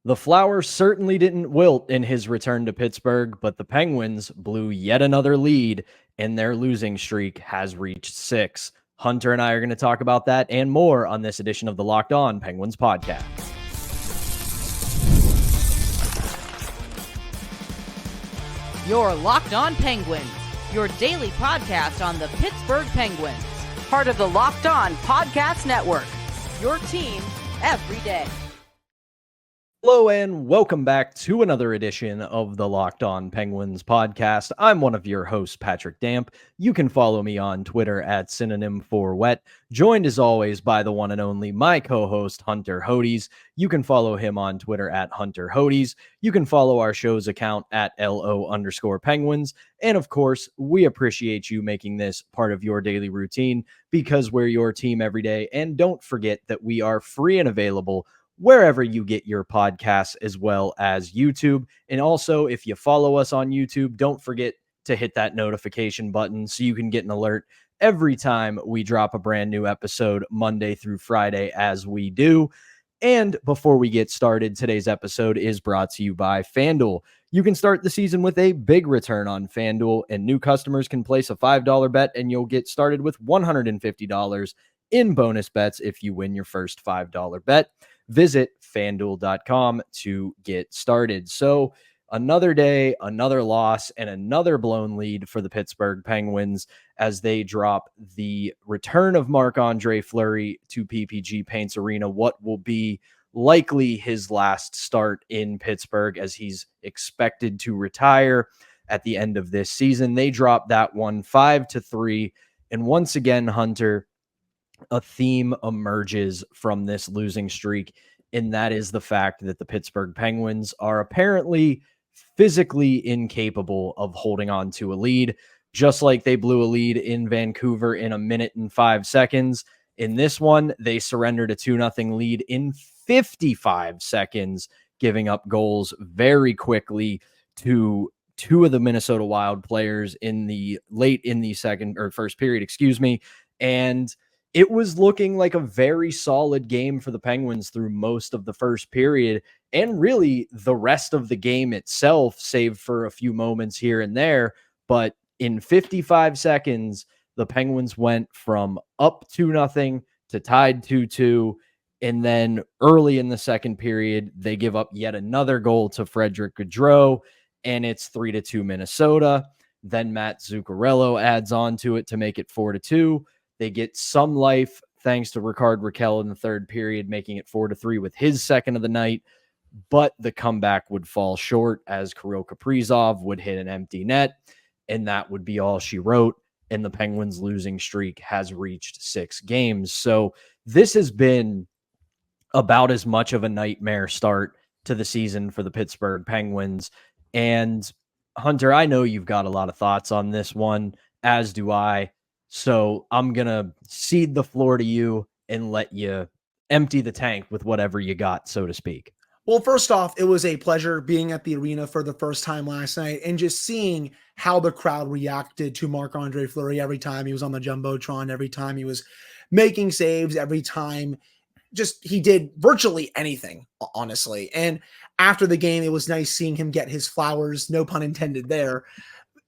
The flower certainly didn't wilt in his return to Pittsburgh, but the Penguins blew yet another lead, and their losing streak has reached 6. Hunter and I are going to talk about that and more on this edition of the Locked On Penguins podcast. You're Locked On Penguins, your daily podcast on the Pittsburgh Penguins, part of the Locked On Podcast Network, your team every day. Hello and welcome back to another edition of the Locked On Penguins podcast. I'm one of your hosts, Patrick Damp. You can follow me on Twitter at synonym for wet, joined as always by the one and only my co-host, Hunter Hodes. You can follow him on Twitter at Hunter Hodes. You can follow our show's account at LO_Penguins. And of course, we appreciate you making this part of your daily routine because we're your team every day. And don't forget that we are free and available wherever you get your podcasts, as well as YouTube. And also, if you follow us on YouTube, don't forget to hit that notification button so you can get an alert every time we drop a brand new episode Monday through Friday, as we do. And before we get started, today's episode is brought to you by FanDuel. You can start the season with a big return on FanDuel, and new customers can place a $5 bet, and you'll get started with $150 in bonus bets if you win your first $5 bet. Visit FanDuel.com to get started. So another day, another loss, and another blown lead for the Pittsburgh Penguins as they drop the return of Marc-Andre Fleury to PPG Paints Arena, what will be likely his last start in Pittsburgh as he's expected to retire at the end of this season. They dropped that one 5-3. And once again, Hunter, a theme emerges from this losing streak, and that is the fact that the Pittsburgh Penguins are apparently physically incapable of holding on to a lead, just like they blew a lead in Vancouver in 1 minute and 5 seconds. In this one, they surrendered a 2-0 lead in 55 seconds, giving up goals very quickly to two of the Minnesota Wild players in the first period, and it was looking like a very solid game for the Penguins through most of the first period, and really the rest of the game itself, save for a few moments here and there. But in 55 seconds, the Penguins went from up 2-0 to tied 2-2. And then early in the second period, they give up yet another goal to Frederick Gaudreau, and it's 3-2 Minnesota. Then Matt Zuccarello adds on to it to make it 4-2. They get some life thanks to Rickard Rakell in the third period, making it 4-3 with his second of the night. But the comeback would fall short as Kirill Kaprizov would hit an empty net, and that would be all she wrote. And the Penguins' losing streak has reached 6 games. So this has been about as much of a nightmare start to the season for the Pittsburgh Penguins. And Hunter, I know you've got a lot of thoughts on this one, as do I. So I'm going to cede the floor to you and let you empty the tank with whatever you got, so to speak. Well, first off, it was a pleasure being at the arena for the first time last night and just seeing how the crowd reacted to Marc-Andre Fleury every time he was on the Jumbotron, every time he was making saves, every time just he did virtually anything, honestly. And after the game, it was nice seeing him get his flowers, no pun intended there.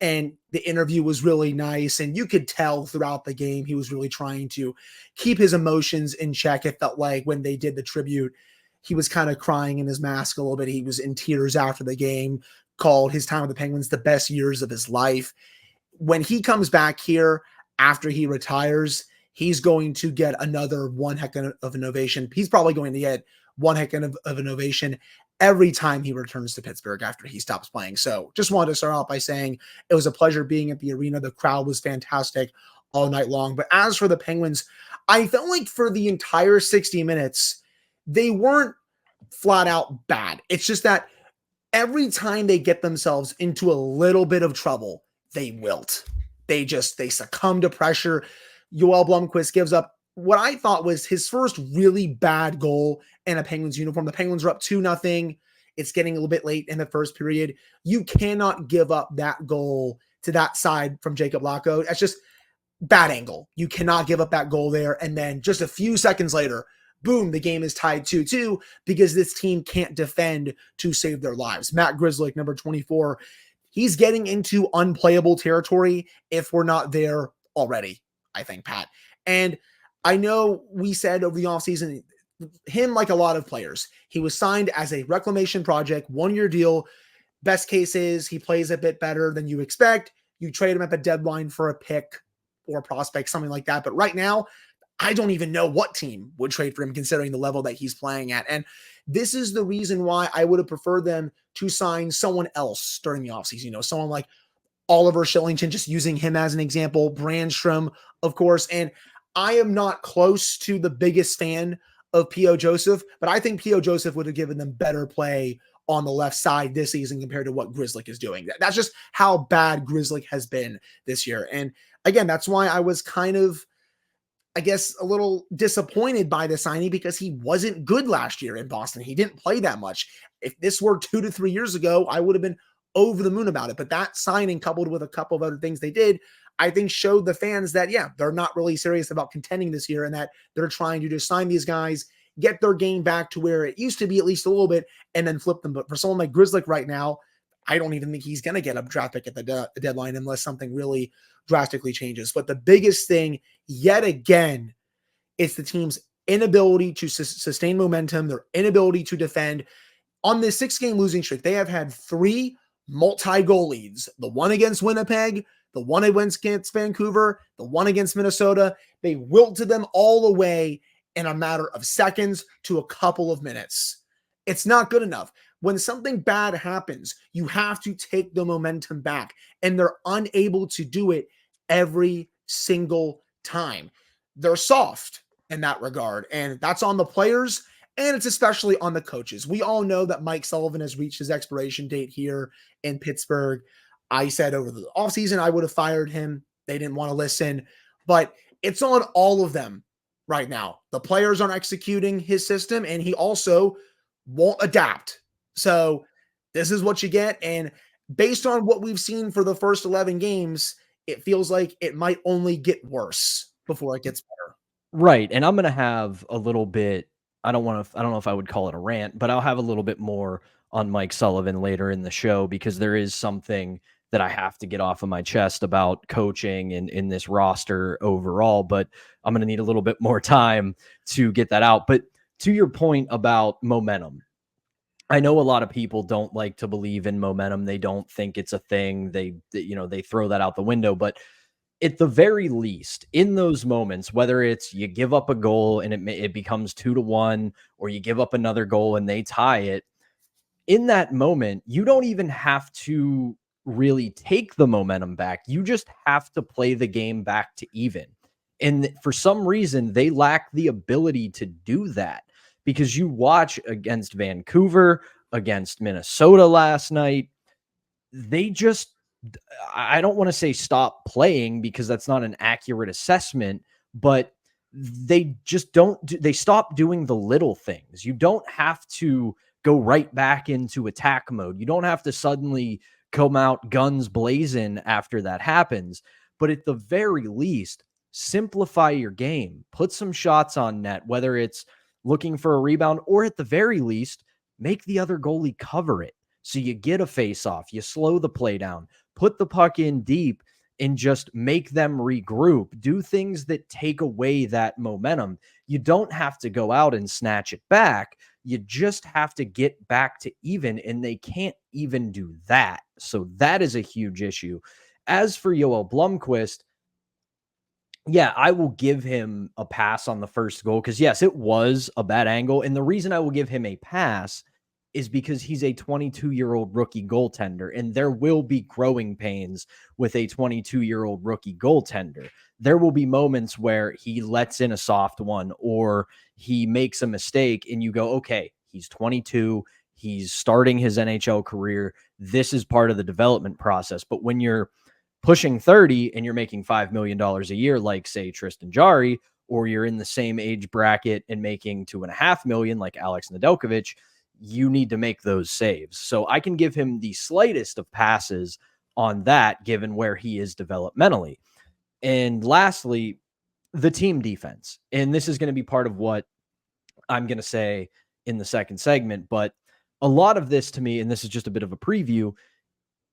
And the interview was really nice. And you could tell throughout the game, he was really trying to keep his emotions in check. It felt like when they did the tribute, he was kind of crying in his mask a little bit. He was in tears after the game, called his time with the Penguins the best years of his life. When he comes back here after he retires, he's going to get another one heck of an ovation. He's probably going to get one heck of an ovation every time he returns to Pittsburgh after he stops playing. So just wanted to start out by saying it was a pleasure being at the arena. The crowd was fantastic all night long. But as for the Penguins, I felt like for the entire 60 minutes, they weren't flat out bad. It's just that every time they get themselves into a little bit of trouble, they wilt. They succumb to pressure. Yoel Blomqvist gives up what I thought was his first really bad goal in a Penguins uniform. The Penguins are up 2-0. It's getting a little bit late in the first period. You cannot give up that goal to that side from Jacob Lacko. That's just bad angle. You cannot give up that goal there. And then just a few seconds later, boom, the game is tied 2-2 because this team can't defend to save their lives. Matt Grzelcyk, number 24, he's getting into unplayable territory if we're not there already, I think, Pat. And I know we said over the offseason, him, like a lot of players, he was signed as a reclamation project, 1-year deal. Best case is he plays a bit better than you expect. You trade him at the deadline for a pick or a prospect, something like that. But right now, I don't even know what team would trade for him considering the level that he's playing at. And this is the reason why I would have preferred them to sign someone else during the offseason. You know, someone like Oliver Shillington, just using him as an example, Brandstrom, of course. And I am not close to the biggest fan of P.O. Joseph, but I think P.O. Joseph would have given them better play on the left side this season compared to what Grzelcyk is doing. That's just how bad Grzelcyk has been this year. And again, that's why I was kind of, I guess, a little disappointed by the signing because he wasn't good last year in Boston. He didn't play that much. If this were 2 to 3 years ago, I would have been over the moon about it. But that signing, coupled with a couple of other things they did, I think showed the fans that, yeah, they're not really serious about contending this year and that they're trying to just sign these guys, get their game back to where it used to be at least a little bit, and then flip them. But for someone like Grzelcyk right now, I don't even think he's going to get a draft pick at the deadline unless something really drastically changes. But the biggest thing, yet again, is the team's inability to sustain momentum, their inability to defend. On this 6-game losing streak, they have had 3 multi-goal leads. The one against Winnipeg, the one against Vancouver, the one against Minnesota. They wilted them all away in a matter of seconds to a couple of minutes. It's not good enough. When something bad happens, you have to take the momentum back, and they're unable to do it every single time. They're soft in that regard, and that's on the players, and it's especially on the coaches. We all know that Mike Sullivan has reached his expiration date here in Pittsburgh. I said over the offseason I would have fired him. They didn't want to listen, but it's on all of them right now. The players aren't executing his system, and he also won't adapt. So this is what you get. And based on what we've seen for the first 11 games, it feels like it might only get worse before it gets better. Right. And I'm going to have a little bit, I don't know if I would call it a rant, but I'll have a little bit more on Mike Sullivan later in the show because there is something that I have to get off of my chest about coaching and in this roster overall, but I'm going to need a little bit more time to get that out. But to your point about momentum, I know a lot of people don't like to believe in momentum. They don't think it's a thing. They throw that out the window, but at the very least, in those moments, whether it's you give up a goal and it becomes 2-1, or you give up another goal and they tie it, in that moment, you don't even have to really take the momentum back. You just have to play the game back to even. And for some reason, they lack the ability to do that. Because you watch against Vancouver, against Minnesota last night, they just, I don't want to say stop playing because that's not an accurate assessment, but they just they stop doing the little things. You don't have to go right back into attack mode. You don't have to suddenly come out guns blazing after that happens. But at the very least, simplify your game, put some shots on net, whether it's looking for a rebound, or at the very least, make the other goalie cover it. So you get a face-off, you slow the play down, put the puck in deep, and just make them regroup. Do things that take away that momentum. You don't have to go out and snatch it back. You just have to get back to even, and they can't even do that. So that is a huge issue. As for Yoel Blomqvist, yeah, I will give him a pass on the first goal because, yes, it was a bad angle. And the reason I will give him a pass is because he's a 22-year-old rookie goaltender, and there will be growing pains with a 22-year-old rookie goaltender. There will be moments where he lets in a soft one or he makes a mistake, and you go, okay, he's 22. He's starting his NHL career. This is part of the development process. But when you're pushing 30 and you're making $5 million a year, like say Tristan Jarry, or you're in the same age bracket and making $2.5 million like Alex Nedeljkovic, you need to make those saves. So I can give him the slightest of passes on that, given where he is developmentally. And lastly, the team defense. And this is going to be part of what I'm going to say in the second segment. But a lot of this to me, and this is just a bit of a preview,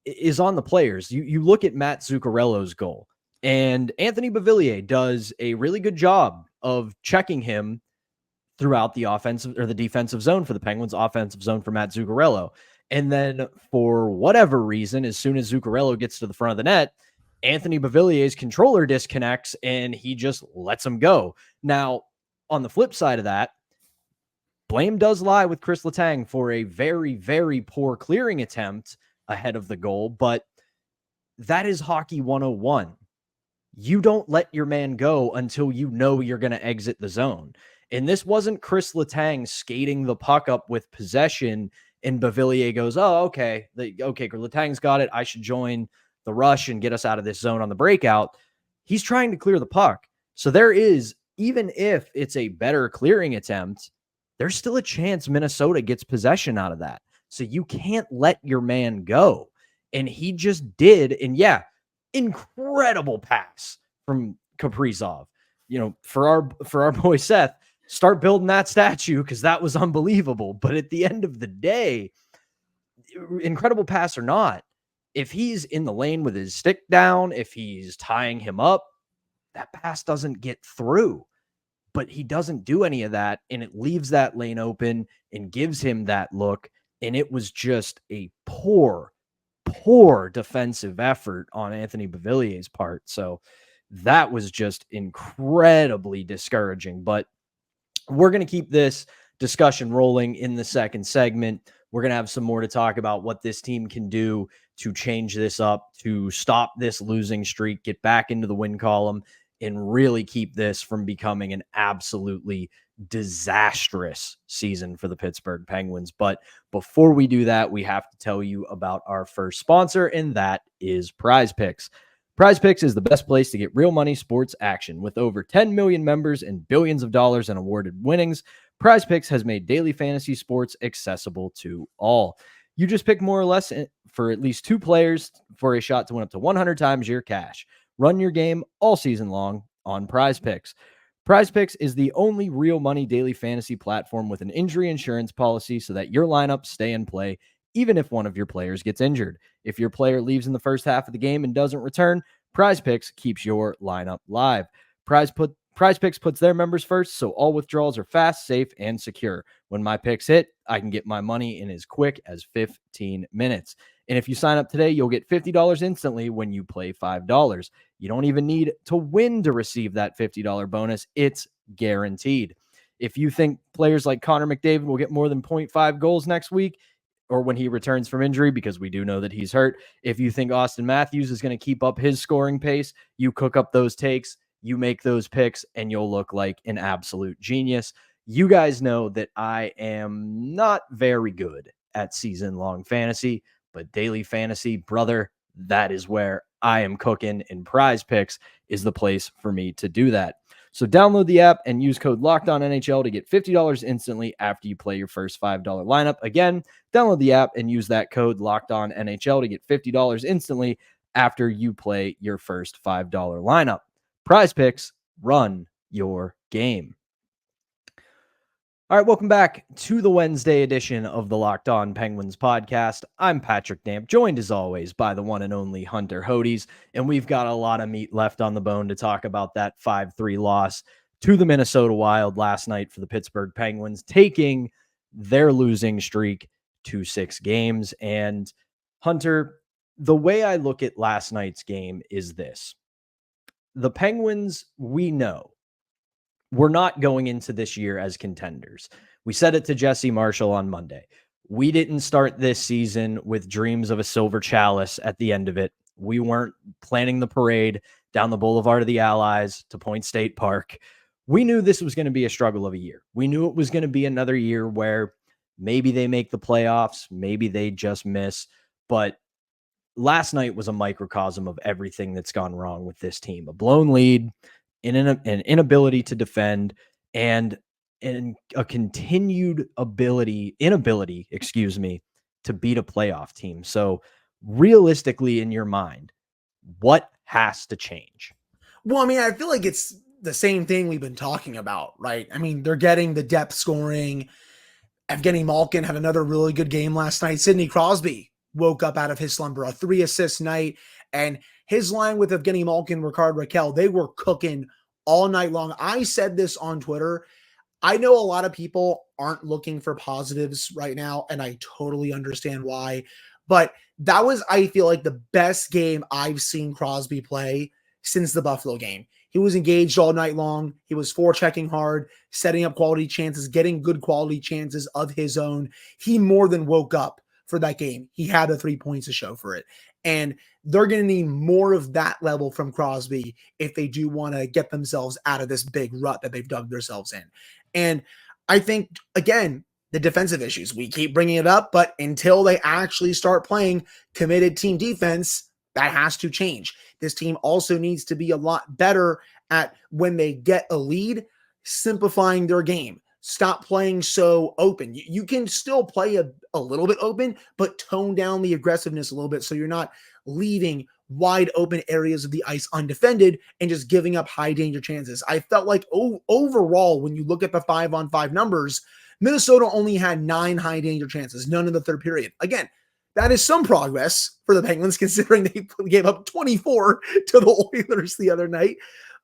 is on the players. You look at Matt Zuccarello's goal, and Anthony Beauvillier does a really good job of checking him throughout the offensive or the defensive zone for the Penguins, offensive zone for Matt Zuccarello. And then for whatever reason, as soon as Zuccarello gets to the front of the net, Anthony Beauvillier's controller disconnects and he just lets him go. Now, on the flip side of that, blame does lie with Chris Letang for a very, very poor clearing attempt ahead of the goal, but that is hockey 101. You don't let your man go until you know you're going to exit the zone. And this wasn't Chris Letang skating the puck up with possession and Beauvillier goes, oh, okay, Letang's got it. I should join the rush and get us out of this zone on the breakout. He's trying to clear the puck. So there is, even if it's a better clearing attempt, there's still a chance Minnesota gets possession out of that. So you can't let your man go. And he just did. And yeah, incredible pass from Kaprizov. You know, for our boy Seth, start building that statue because that was unbelievable. But at the end of the day, incredible pass or not, if he's in the lane with his stick down, if he's tying him up, that pass doesn't get through. But he doesn't do any of that, and it leaves that lane open and gives him that look. And it was just a poor defensive effort on Anthony Beauvillier's part. So that was just incredibly discouraging. But we're going to keep this discussion rolling in the second segment. We're going to have some more to talk about what this team can do to change this up, to stop this losing streak, get back into the win column, and really keep this from becoming an absolutely disastrous season for the Pittsburgh Penguins. But before we do that, we have to tell you about our first sponsor, and that is PrizePicks. PrizePicks is the best place to get real money sports action. With over 10 million members and billions of dollars in awarded winnings, PrizePicks has made daily fantasy sports accessible to all. You just pick more or less for at least 2 players for a shot to win up to 100 times your cash. Run your game all season long on PrizePicks. PrizePicks is the only real money daily fantasy platform with an injury insurance policy so that your lineups stay in play even if one of your players gets injured. If your player leaves in the first half of the game and doesn't return, PrizePicks keeps your lineup live. PrizePicks puts their members first, so all withdrawals are fast, safe, and secure. When my picks hit, I can get my money in as quick as 15 minutes. And if you sign up today, you'll get $50 instantly when you play $5. You don't even need to win to receive that $50 bonus. It's guaranteed. If you think players like Connor McDavid will get more than 0.5 goals next week, or when he returns from injury, because we do know that he's hurt, if you think Austin Matthews is going to keep up his scoring pace, you cook up those takes, you make those picks, and you'll look like an absolute genius. You guys know that I am not very good at season-long fantasy, but daily fantasy, brother, that is where I am cooking, and PrizePicks is the place for me to do that. So download the app and use code LOCKEDONNHL to get $50 instantly after you play your first $5 lineup. Again, download the app and use that code LOCKEDONNHL to get $50 instantly after you play your first $5 lineup. PrizePicks, run your game. All right, welcome back to the Wednesday edition of the Locked On Penguins podcast. I'm Patrick Damp, joined as always by the one and only Hunter Hodes, and we've got a lot of meat left on the bone to talk about that 5-3 loss to the Minnesota Wild last night for the Pittsburgh Penguins, taking their losing streak to 6 games. And Hunter, the way I look at last night's game is this. The Penguins, we know, we're not going into this year as contenders. We said it to Jesse Marshall on Monday. We didn't start this season with dreams of a silver chalice at the end of it. We weren't planning the parade down the Boulevard of the Allies to Point State Park. We knew this was going to be a struggle of a year. We knew it was going to be another year where maybe they make the playoffs, maybe they just miss. But last night was a microcosm of everything that's gone wrong with this team. A blown lead, an inability to defend, and a continued inability, to beat a playoff team. So realistically, in your mind, what has to change? Well, I mean, I feel like it's the same thing we've been talking about, right? I mean, they're getting the depth scoring. Evgeny Malkin had another really good game last night. Sidney Crosby woke up out of his slumber, a 3-assist night, and his line with Evgeny Malkin, Ricard Raquel, they were cooking all night long. I said this on Twitter. I know a lot of people aren't looking for positives right now, and I totally understand why. But that was, I feel like, the best game I've seen Crosby play since the Buffalo game. He was engaged all night long. He was forechecking hard, setting up quality chances, getting good quality chances of his own. He more than woke up for that game. He had the 3 points to show for it. And they're going to need more of that level from Crosby if they do want to get themselves out of this big rut that they've dug themselves in. And I think, again, the defensive issues, we keep bringing it up, but until they actually start playing committed team defense, that has to change. This team also needs to be a lot better at, when they get a lead, simplifying their game. Stop playing so open. You can still play a little bit open, but tone down the aggressiveness a little bit so you're not leaving wide open areas of the ice undefended and just giving up high danger chances. I felt like overall, when you look at the 5-on-5 numbers, Minnesota only had 9 high danger chances, none in the third period. Again, that is some progress for the Penguins, considering they gave up 24 to the Oilers the other night,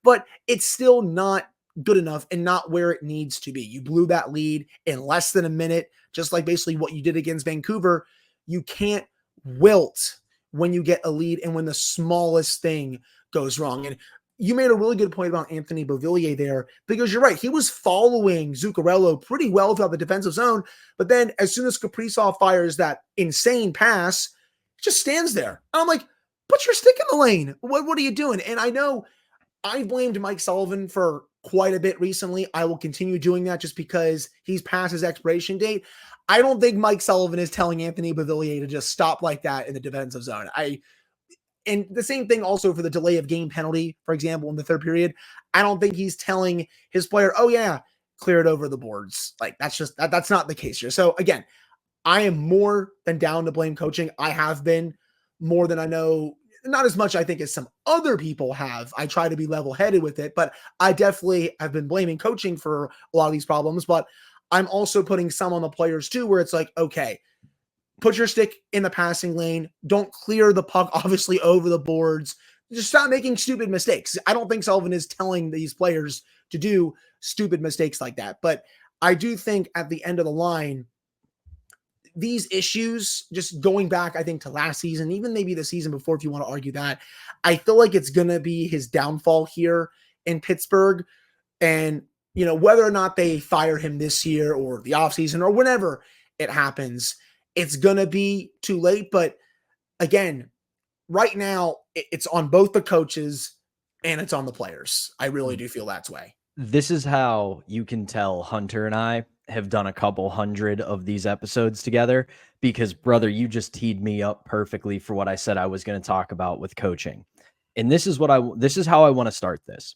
but it's still not good enough and not where it needs to be. You blew that lead in less than a minute, just like basically what you did against Vancouver. You can't wilt when you get a lead and when the smallest thing goes wrong. And you made a really good point about Anthony Beauvillier there, because you're right. He was following Zuccarello pretty well throughout the defensive zone, but then as soon as Kaprizov fires that insane pass, he just stands there. I'm like, put your stick in the lane. What are you doing? And I know I blamed Mike Sullivan for quite a bit recently. I will continue doing that just because he's past his expiration date. I don't think Mike Sullivan is telling Anthony Beauvillier to just stop like that in the defensive zone. And the same thing also for the delay of game penalty, for example, in the third period. I don't think he's telling his player, oh yeah, clear it over the boards. Like that's not the case here. So again, I am more than down to blame coaching. I have been more than I know. Not as much, I think, as some other people have. I try to be level-headed with it, but I definitely have been blaming coaching for a lot of these problems. But I'm also putting some on the players too, where it's like, okay, put your stick in the passing lane. Don't clear the puck, obviously, over the boards. Just stop making stupid mistakes. I don't think Sullivan is telling these players to do stupid mistakes like that. But I do think at the end of the line, these issues, just going back, I think, to last season, even maybe the season before, if you want to argue that, I feel like it's going to be his downfall here in Pittsburgh. And, you know, whether or not they fire him this year or the offseason or whenever it happens, it's going to be too late. But again, right now, it's on both the coaches and it's on the players. I really do feel that's way. This is how you can tell Hunter and I have done a couple hundred of these episodes together, because, brother, you just teed me up perfectly for what I said I was going to talk about with coaching. And this is how I want to start this.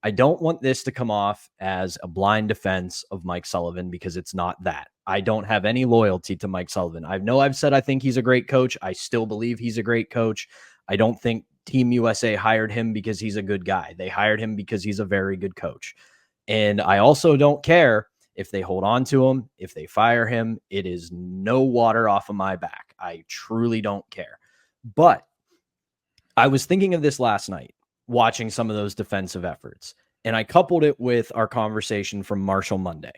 I don't want this to come off as a blind defense of Mike Sullivan, because it's not that. I don't have any loyalty to Mike Sullivan. I know I've said I think he's a great coach. I still believe he's a great coach. I don't think Team USA hired him because he's a good guy. They hired him because he's a very good coach. And I also don't care if they hold on to him, if they fire him. It is no water off of my back. I truly don't care. But I was thinking of this last night, watching some of those defensive efforts, and I coupled it with our conversation from Marshall Monday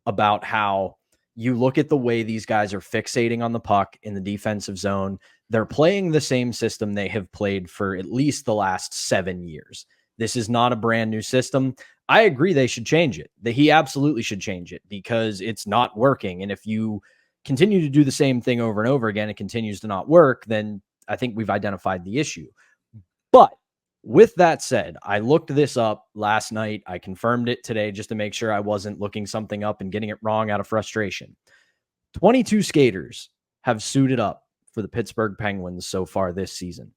about how you look at the way these guys are fixating on the puck in the defensive zone. They're playing the same system they have played for at least the last 7 years. This is not a brand new system. I agree they should change it. He absolutely should change it, because it's not working. And if you continue to do the same thing over and over again, it continues to not work, then I think we've identified the issue. But with that said, I looked this up last night. I confirmed it today just to make sure I wasn't looking something up and getting it wrong out of frustration. 22 skaters have suited up for the Pittsburgh Penguins so far this season.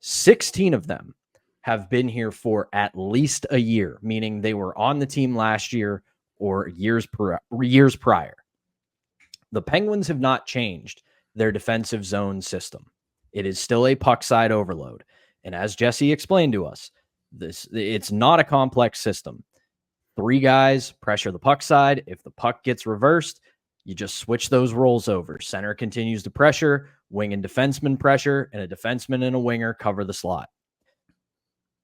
16 of them have been here for at least a year, meaning they were on the team last year or years prior. The Penguins have not changed their defensive zone system. It is still a puck side overload. And as Jesse explained to us, It's not a complex system. 3 guys pressure the puck side. If the puck gets reversed, you just switch those roles over. Center continues to pressure, wing and defenseman pressure, and a defenseman and a winger cover the slot.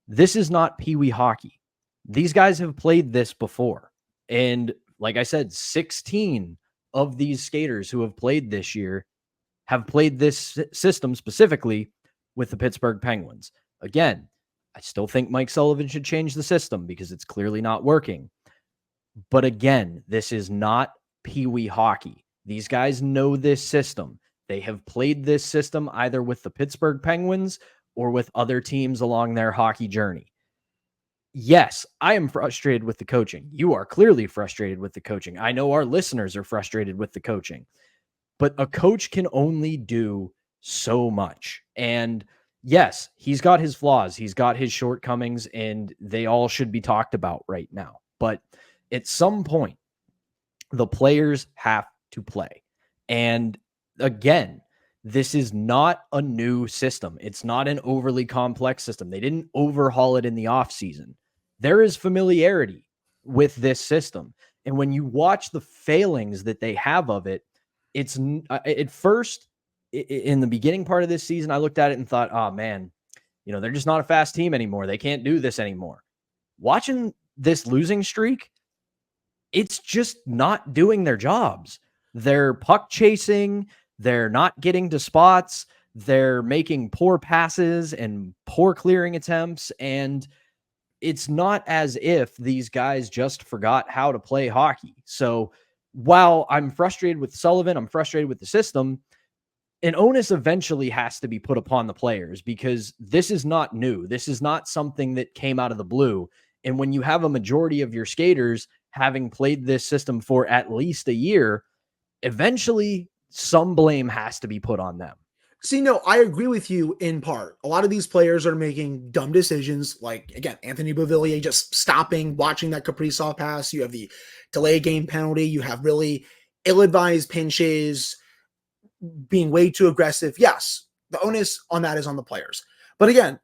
This is not peewee hockey. These guys have played this before. And like I said, 16 of these skaters who have played this year have played this system specifically with the Pittsburgh Penguins. Again, I still think Mike Sullivan should change the system because it's clearly not working. But again, this is not peewee hockey. These guys know this system. They have played this system either with the Pittsburgh Penguins or with other teams along their hockey journey. Yes, I am frustrated with the coaching. You are clearly frustrated with the coaching. I know our listeners are frustrated with the coaching. But a coach can only do so much. And yes, he's got his flaws. He's got his shortcomings, and they all should be talked about right now. But at some point, the players have to play. And again, this is not a new system. It's not an overly complex system. They didn't overhaul it in the offseason. There is familiarity with this system. And when you watch the failings that they have of it, it's at first, in the beginning part of this season, I looked at it and thought, oh man, they're just not a fast team anymore. They can't do this anymore. Watching this losing streak, it's just not doing their jobs. They're puck chasing. They're not getting to spots. They're making poor passes and poor clearing attempts. And it's not as if these guys just forgot how to play hockey. So while I'm frustrated with Sullivan, I'm frustrated with the system, an onus eventually has to be put upon the players because this is not new. This is not something that came out of the blue. And when you have a majority of your skaters having played this system for at least a year, eventually some blame has to be put on them. See, no, I agree with you in part. A lot of these players are making dumb decisions, like, again, Anthony Beauvillier just stopping, watching that Kaprizov pass. You have the delay game penalty. You have really ill-advised pinches, being way too aggressive. Yes, the onus on that is on the players. But again,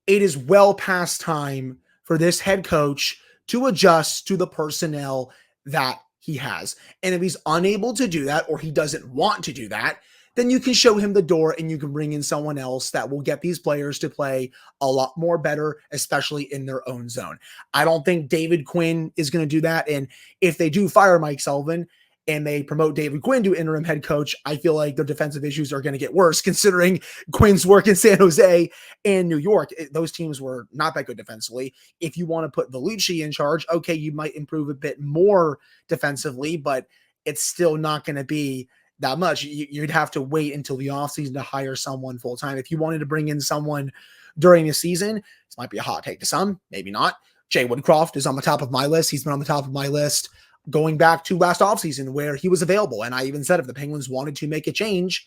it is well past time for this head coach to adjust to the personnel that he has. And if he's unable to do that, or he doesn't want to do that, then you can show him the door and you can bring in someone else that will get these players to play a lot more better, especially in their own zone. I don't think David Quinn is going to do that. And if they do fire Mike Sullivan and they promote David Quinn to interim head coach, I feel like their defensive issues are going to get worse considering Quinn's work in San Jose and New York. Those teams were not that good defensively. If you want to put Vellucci in charge, okay, you might improve a bit more defensively, but it's still not going to be that much. You'd have to wait until the offseason to hire someone full-time. If you wanted to bring in someone during the season, this might be a hot take to some, maybe not. Jay Woodcroft is on the top of my list. He's been on the top of my list going back to last offseason where he was available. And I even said if the Penguins wanted to make a change,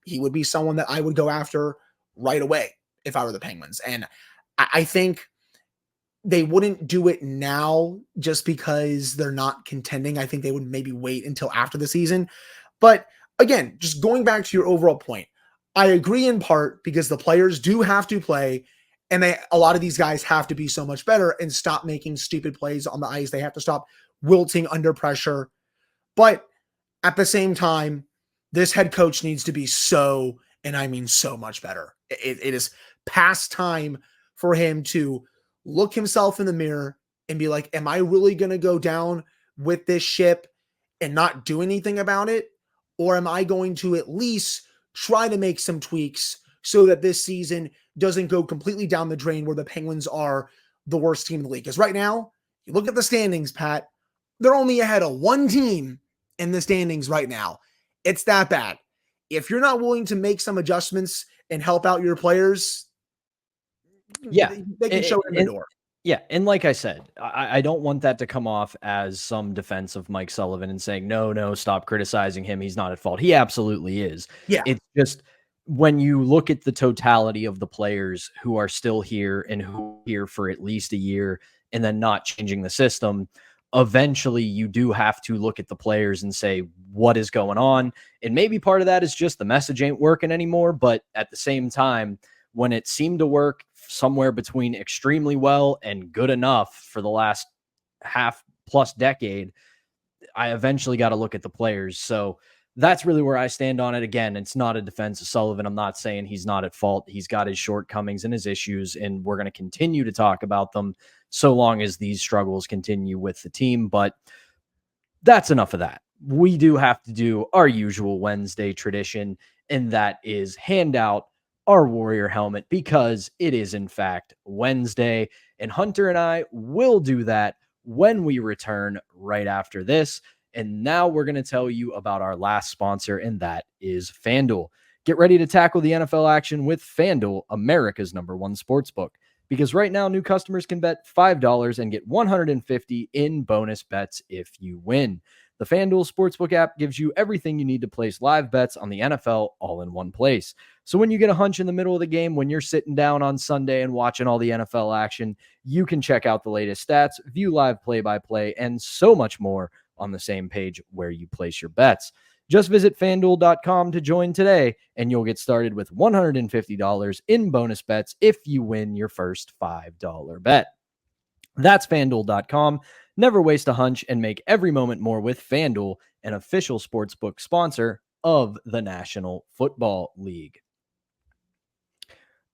he would be someone that I would go after right away if I were the Penguins. And I think they wouldn't do it now just because they're not contending. I think they would maybe wait until after the season. But again, just going back to your overall point, I agree in part because the players do have to play and a lot of these guys have to be so much better and stop making stupid plays on the ice. They have to stop wilting under pressure. But at the same time, this head coach needs to be so, and I mean so much better. It is past time for him to look himself in the mirror and be like, am I really going to go down with this ship and not do anything about it? Or am I going to at least try to make some tweaks so that this season doesn't go completely down the drain where the Penguins are the worst team in the league? Because right now, you look at the standings, Pat, they're only ahead of one team in the standings right now. It's that bad. If you're not willing to make some adjustments and help out your players, yeah, they can show him the door. Yeah, and like I said, I don't want that to come off as some defense of Mike Sullivan and saying, no, stop criticizing him. He's not at fault. He absolutely is. Yeah. It's just when you look at the totality of the players who are still here and who are here for at least a year and then not changing the system, eventually you do have to look at the players and say, what is going on? And maybe part of that is just the message ain't working anymore. But at the same time, when it seemed to work somewhere between extremely well and good enough for the last half plus decade, I eventually got to look at the players. So that's really where I stand on it. Again, it's not a defense of Sullivan. I'm not saying he's not at fault. He's got his shortcomings and his issues, and we're going to continue to talk about them so long as these struggles continue with the team. But that's enough of that. We do have to do our usual Wednesday tradition, and that is hand out our Warrior helmet because it is, in fact, Wednesday. And Hunter and I will do that when we return right after this. And now we're going to tell you about our last sponsor, and that is FanDuel. Get ready to tackle the NFL action with FanDuel, America's #1 sportsbook. Because right now, new customers can bet $5 and get $150 in bonus bets if you win. The FanDuel Sportsbook app gives you everything you need to place live bets on the NFL all in one place. So when you get a hunch in the middle of the game, when you're sitting down on Sunday and watching all the NFL action, you can check out the latest stats, view live play-by-play, and so much more on the same page where you place your bets. Just visit FanDuel.com to join today, and you'll get started with $150 in bonus bets if you win your first $5 bet. That's FanDuel.com. Never waste a hunch and make every moment more with FanDuel, an official sportsbook sponsor of the National Football League.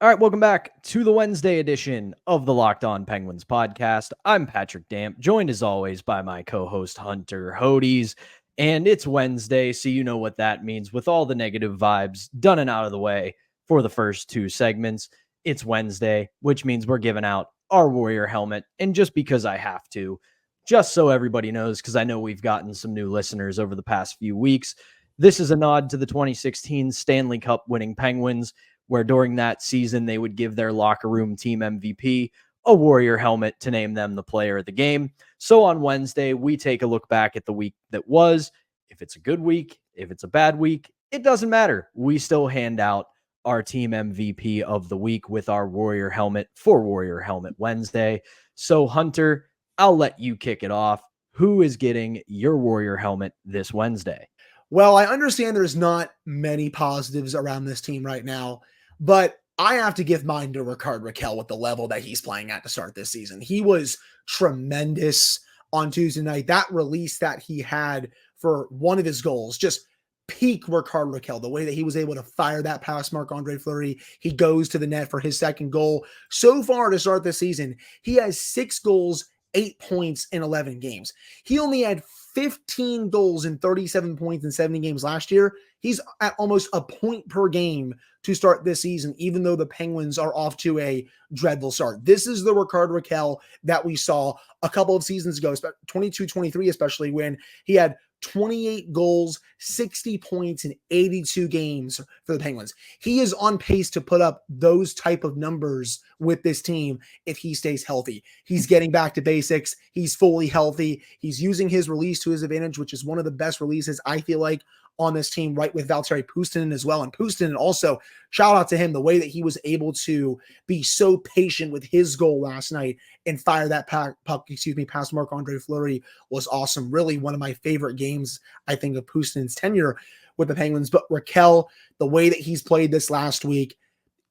All right, welcome back to the Wednesday edition of the Locked On Penguins podcast. I'm Patrick Damp, joined as always by my co-host Hunter Hodes. And it's Wednesday, so you know what that means. With all the negative vibes done and out of the way for the first two segments, it's Wednesday, which means we're giving out our Warrior helmet. And just because I have to, just so everybody knows, because I know we've gotten some new listeners over the past few weeks, this is a nod to the 2016 Stanley Cup winning Penguins, where during that season they would give their locker room team MVP a Warrior helmet to name them the player of the game. So on Wednesday, we take a look back at the week that was. If it's a good week, if it's a bad week, it doesn't matter. We still hand out our team MVP of the week with our Warrior helmet for Warrior Helmet Wednesday. So Hunter, I'll let you kick it off. Who is getting your Warrior helmet this Wednesday? Well, I understand there's not many positives around this team right now, but I have to give mine to Rickard Rakell with the level that he's playing at to start this season. He was tremendous on Tuesday night. That release that he had for one of his goals, just peak Rickard Rakell, the way that he was able to fire that past Marc-Andre Fleury. He goes to the net for his second goal. So far to start this season, he has 6 goals, 8 points in 11 games. He only had 15 goals and 37 points in 70 games last year. He's at almost a point per game to start this season, even though the Penguins are off to a dreadful start. This is the Rickard Rakell that we saw a couple of seasons ago, 22-23 especially, when he had 28 goals, 60 points in 82 games for the Penguins. He is on pace to put up those type of numbers with this team if he stays healthy. He's getting back to basics. He's fully healthy. He's using his release to his advantage, which is one of the best releases, I feel like, on this team, right with Valtteri Puustinen as well. And Puustinen also, shout out to him, the way that he was able to be so patient with his goal last night and fire that puck, past Marc-Andre Fleury was awesome. Really one of my favorite games, I think, of Puustinen's tenure with the Penguins. But Rakell, the way that he's played this last week,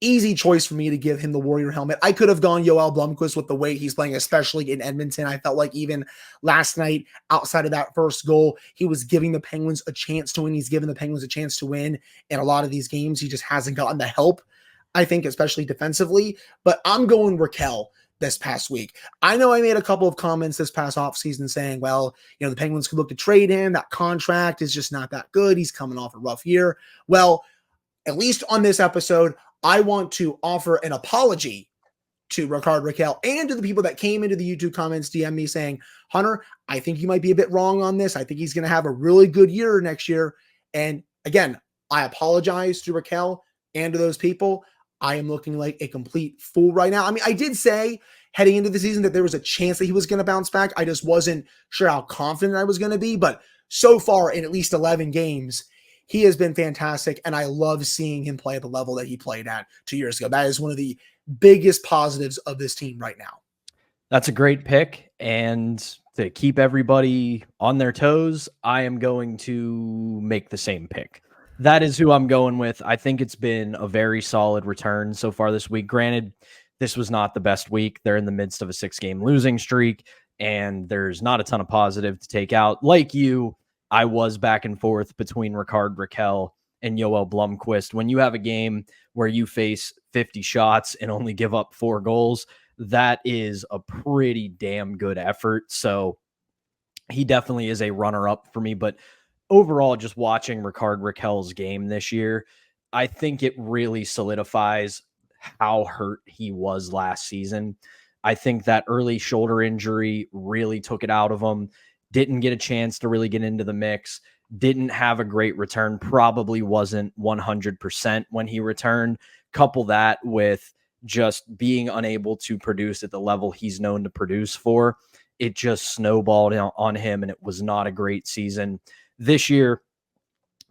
easy choice for me to give him the Warrior helmet. I could have gone Yoel Blomqvist with the way he's playing, especially in Edmonton. I felt like even last night, outside of that first goal, he was giving the Penguins a chance to win. He's given the Penguins a chance to win in a lot of these games. He just hasn't gotten the help, I think, especially defensively. But I'm going Rakell this past week. I know I made a couple of comments this past offseason saying, well, the Penguins could look to trade him. That contract is just not that good. He's coming off a rough year. Well, at least on this episode, I want to offer an apology to Rickard Rakell and to the people that came into the YouTube comments, DM me saying, Hunter, I think you might be a bit wrong on this. I think he's going to have a really good year next year. And again, I apologize to Rakell and to those people. I am looking like a complete fool right now. I mean, I did say heading into the season that there was a chance that he was going to bounce back. I just wasn't sure how confident I was going to be. But so far, in at least 11 games, he has been fantastic, and I love seeing him play at the level that he played at 2 years ago. That is one of the biggest positives of this team right now. That's a great pick, and to keep everybody on their toes, I am going to make the same pick. That is who I'm going with. I think it's been a very solid return so far this week. Granted, this was not the best week. They're in the midst of a 6-game losing streak, and there's not a ton of positive to take out. Like you, I was back and forth between Ricard Raquel and Yoel Blomqvist. When you have a game where you face 50 shots and only give up 4 goals, that is a pretty damn good effort. So he definitely is a runner-up for me. But overall, just watching Ricard Raquel's game this year, I think it really solidifies how hurt he was last season. I think that early shoulder injury really took it out of him. Didn't get a chance to really get into the mix. Didn't have a great return. Probably wasn't 100% when he returned. Couple that with just being unable to produce at the level he's known to produce for. It just snowballed on him, and it was not a great season. This year,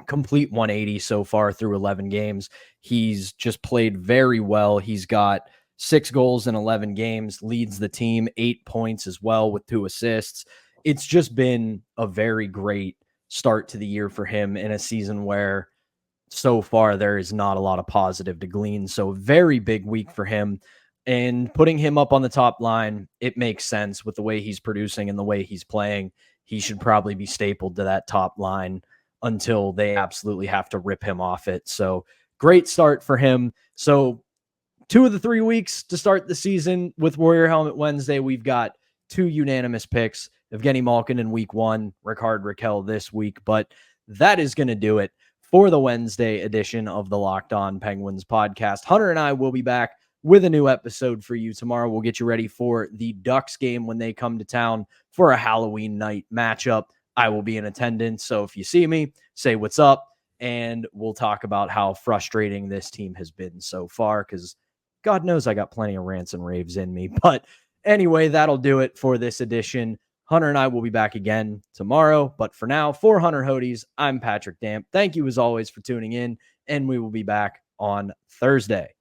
complete 180 so far through 11 games. He's just played very well. He's got 6 goals in 11 games, leads the team, 8 points as well with 2 assists. It's just been a very great start to the year for him in a season where so far there is not a lot of positive to glean. So very big week for him, and putting him up on the top line, it makes sense with the way he's producing and the way he's playing. He should probably be stapled to that top line until they absolutely have to rip him off it. So great start for him. So 2 of the 3 weeks to start the season with Warrior Helmet Wednesday, we've got 2 unanimous picks. Evgeny Malkin in week 1, Ricard Raquel this week. But that is going to do it for the Wednesday edition of the Locked On Penguins podcast. Hunter and I will be back with a new episode for you tomorrow. We'll get you ready for the Ducks game when they come to town for a Halloween night matchup. I will be in attendance, so if you see me, say what's up, and we'll talk about how frustrating this team has been so far, because God knows I got plenty of rants and raves in me. But anyway, that'll do it for this edition. Hunter and I will be back again tomorrow, but for now, for Hunter Hodes, I'm Patrick Damp. Thank you as always for tuning in, and we will be back on Thursday.